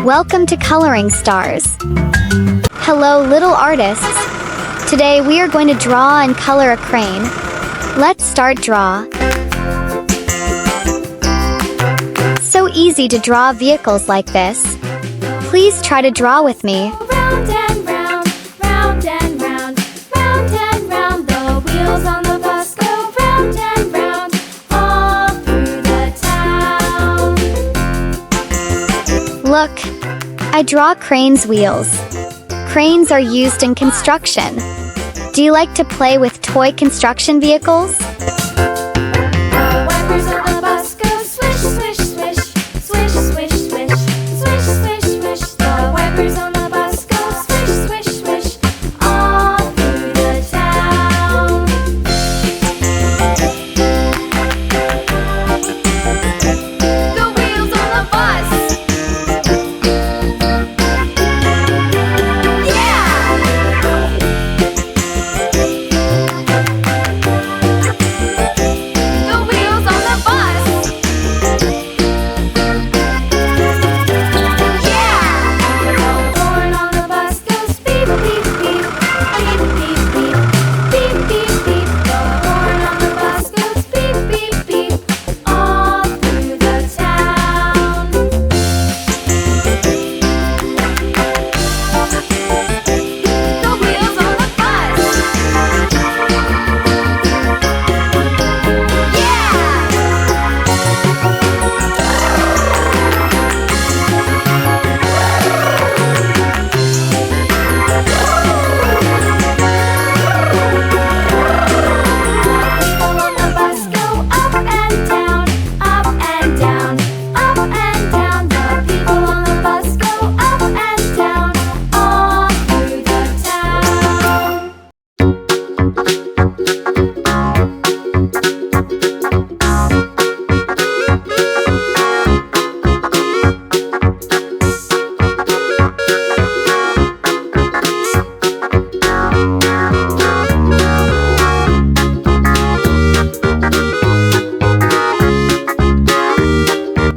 Welcome to Coloring Stars. Hello, little artists. Today we are going to draw and color a crane. Let's start draw. So easy to draw vehicles like this. Please try to draw with me. Round and round, round and round, round and round, the wheels on the bus go round and round, all through the town. Look, I draw cranes' wheels. Cranes are used in construction. Do you like to play with toy construction vehicles? The wipers on the bus go swish, swish, swish, swish, swish, swish, swish, swish, swish. The wipers on the bus go swish, swish, swish, all through the town. The wheels on the bus.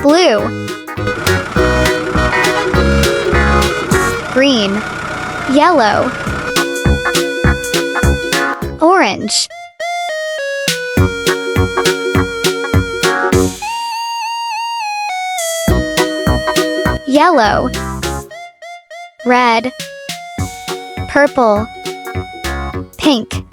Blue, green, yellow, orange, yellow, red, purple, pink.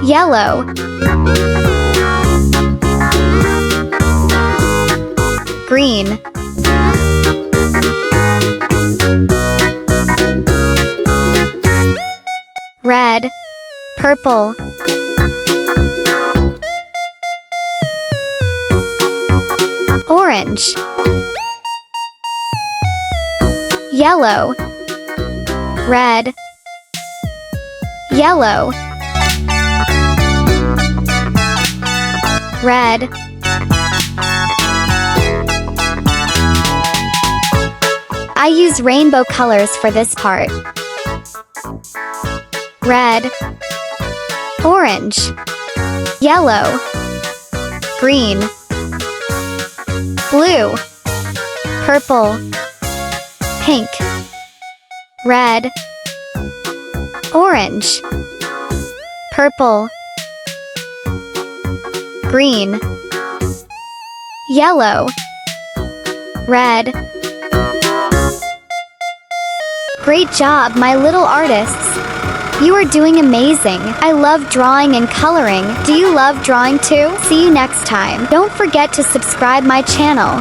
Yellow, green, red, purple, orange, yellow, red, yellow, red, I use rainbow colors for this part. Red, orange, yellow, green, blue, purple, pink, red, orange, purple, green, yellow, red. Great job, my little artists. You are doing amazing. I love drawing and coloring. Do you love drawing too? See you next time. Don't forget to subscribe my channel.